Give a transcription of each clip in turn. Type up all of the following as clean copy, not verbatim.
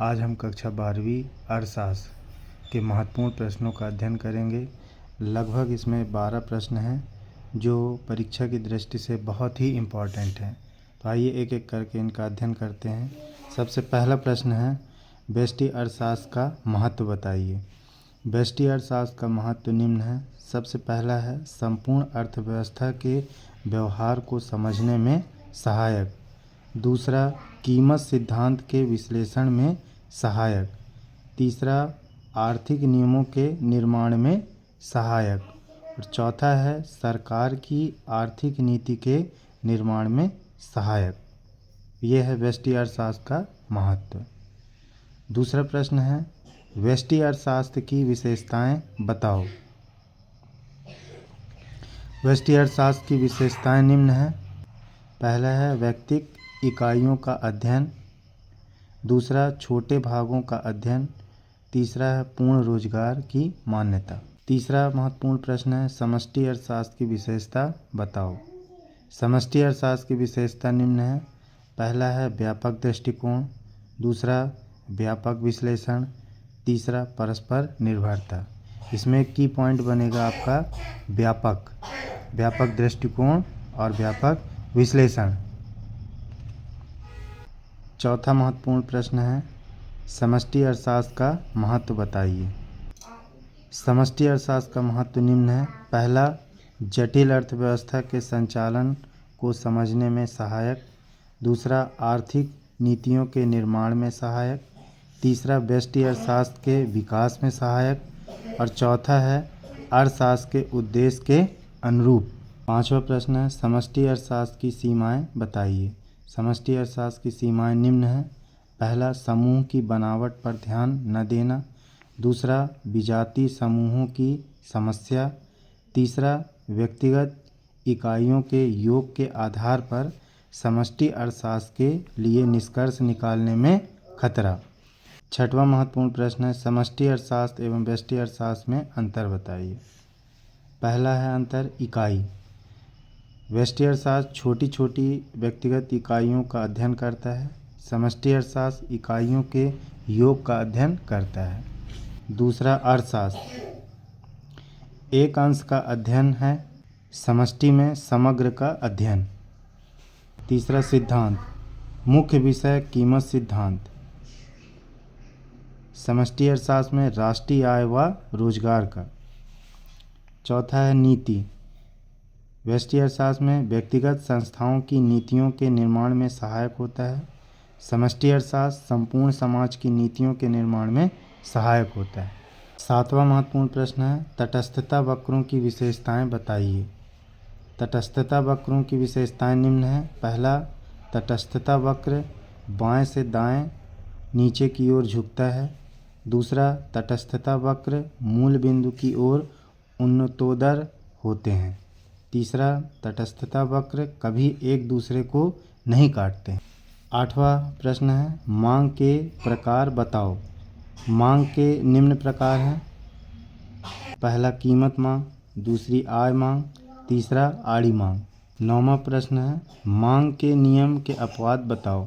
आज हम कक्षा 12वीं अर्थशास्त्र के महत्वपूर्ण प्रश्नों का अध्ययन करेंगे। लगभग इसमें 12 प्रश्न हैं जो परीक्षा की दृष्टि से बहुत ही इम्पॉर्टेंट हैं। तो आइए एक एक करके इनका अध्ययन करते हैं। सबसे पहला प्रश्न है, व्यष्टि अर्थशास्त्र का महत्व बताइए। व्यष्टि अर्थशास्त्र का महत्व निम्न है। सबसे पहला है, संपूर्ण अर्थव्यवस्था के व्यवहार को समझने में सहायक। दूसरा, कीमत सिद्धांत के विश्लेषण में सहायक। तीसरा, आर्थिक नियमों के निर्माण में सहायक। और चौथा है, सरकार की आर्थिक नीति के निर्माण में सहायक। यह है व्यष्टि अर्थशास्त्र का महत्व। दूसरा प्रश्न है, व्यष्टि अर्थशास्त्र की विशेषताएं बताओ। व्यष्टि अर्थशास्त्र की विशेषताएं निम्न है। पहला है, व्यक्तिक इकाइयों का अध्ययन। दूसरा, छोटे भागों का अध्ययन। तीसरा है, पूर्ण रोजगार की मान्यता। तीसरा महत्वपूर्ण प्रश्न है, समष्टि अर्थशास्त्र की विशेषता बताओ। समष्टि अर्थशास्त्र की विशेषता निम्न है। पहला है, व्यापक दृष्टिकोण। दूसरा, व्यापक विश्लेषण। तीसरा, परस्पर निर्भरता। इसमें एक की पॉइंट बनेगा आपका व्यापक दृष्टिकोण और व्यापक विश्लेषण। चौथा महत्वपूर्ण प्रश्न है, समष्टि अर्थशास्त्र का महत्व बताइए। समष्टि अर्थशास्त्र का महत्व निम्न है। पहला, जटिल अर्थव्यवस्था के संचालन को समझने में सहायक। दूसरा, आर्थिक नीतियों के निर्माण में सहायक। तीसरा, व्यष्टि अर्थशास्त्र के विकास में सहायक। और चौथा है, अर्थशास्त्र के उद्देश्य के अनुरूप। पांचवा प्रश्न है, समष्टि अर्थशास्त्र की सीमाएं बताइए। समष्टि अर्थशास्त्र की सीमाएं निम्न है। पहला, समूह की बनावट पर ध्यान न देना। दूसरा, विजातीय समूहों की समस्या। तीसरा, व्यक्तिगत इकाइयों के योग के आधार पर समष्टि अर्थशास्त्र के लिए निष्कर्ष निकालने में खतरा। छठवां महत्वपूर्ण प्रश्न है, समष्टि अर्थशास्त्र एवं व्यष्टि अर्थशास्त्र में अंतर बताइए। पहला है अंतर, इकाई। व्यष्टि अर्थशास्त्र छोटी छोटी व्यक्तिगत इकाइयों का अध्ययन करता है। समष्टि अर्थशास्त्र इकाइयों के योग का अध्ययन करता है। दूसरा, अर्थशास्त्र एक अंश का अध्ययन है, समष्टि में समग्र का अध्ययन। तीसरा, सिद्धांत मुख्य विषय कीमत सिद्धांत। समष्टि अर्थशास्त्र में राष्ट्रीय आय व रोजगार का। चौथा है, नीति। व्यष्टि अर्थशास्त्र में व्यक्तिगत संस्थाओं की नीतियों के निर्माण में सहायक होता है। समष्टि अर्थशास्त्र संपूर्ण समाज की नीतियों के निर्माण में सहायक होता है। सातवां महत्वपूर्ण प्रश्न है, तटस्थता वक्रों की विशेषताएं बताइए। तटस्थता वक्रों की विशेषताएं निम्न है। पहला, तटस्थता वक्र बाएं से दाएं नीचे की ओर झुकता है। दूसरा, तटस्थता वक्र मूल बिंदु की ओर उन्नतोदर होते हैं। तीसरा, तटस्थता वक्र कभी एक दूसरे को नहीं काटते। आठवां प्रश्न है, मांग के प्रकार बताओ। मांग के निम्न प्रकार हैं। पहला, कीमत मांग। दूसरी, आय मांग। तीसरा, आड़ी मांग। नौवां प्रश्न है, मांग के नियम के अपवाद बताओ।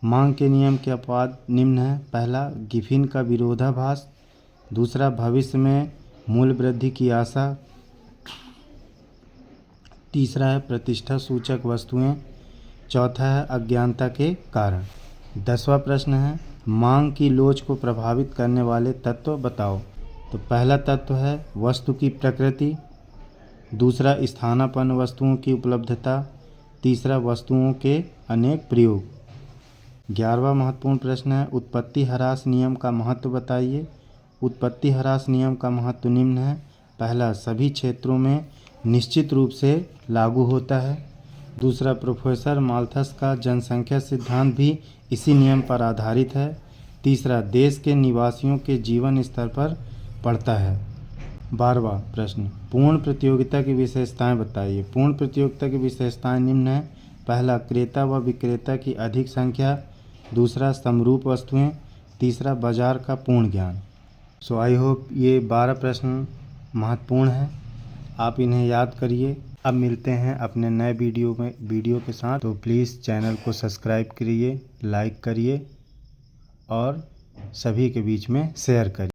मांग के नियम के अपवाद निम्न है। पहला, गिफिन का विरोधाभास। दूसरा, भविष्य में मूल्य वृद्धि की आशा। तीसरा है, प्रतिष्ठा सूचक वस्तुएं। चौथा है, अज्ञानता के कारण। 10वां प्रश्न है, मांग की लोच को प्रभावित करने वाले तत्व बताओ। तो पहला तत्व है वस्तु की प्रकृति। दूसरा, स्थानापन्न वस्तुओं की उपलब्धता। तीसरा, वस्तुओं के अनेक प्रयोग। 11वां महत्वपूर्ण प्रश्न है, उत्पत्ति ह्रास नियम का महत्व बताइए। उत्पत्ति ह्रास नियम का महत्व निम्न है। पहला, सभी क्षेत्रों में निश्चित रूप से लागू होता है। दूसरा, प्रोफेसर माल्थस का जनसंख्या सिद्धांत भी इसी नियम पर आधारित है। तीसरा, देश के निवासियों के जीवन स्तर पर पड़ता है। 12वां प्रश्न, पूर्ण प्रतियोगिता की विशेषताएं बताइए। पूर्ण प्रतियोगिता की विशेषताएं निम्न है। पहला, क्रेता व विक्रेता की अधिक संख्या। दूसरा, समरूप वस्तुएं। तीसरा, बाजार का पूर्ण ज्ञान। सो आई होप ये 12 प्रश्न महत्वपूर्ण हैं, आप इन्हें याद करिए। अब मिलते हैं अपने नए वीडियो के साथ। तो प्लीज़ चैनल को सब्सक्राइब करिए, लाइक करिए और सभी के बीच में शेयर करिए।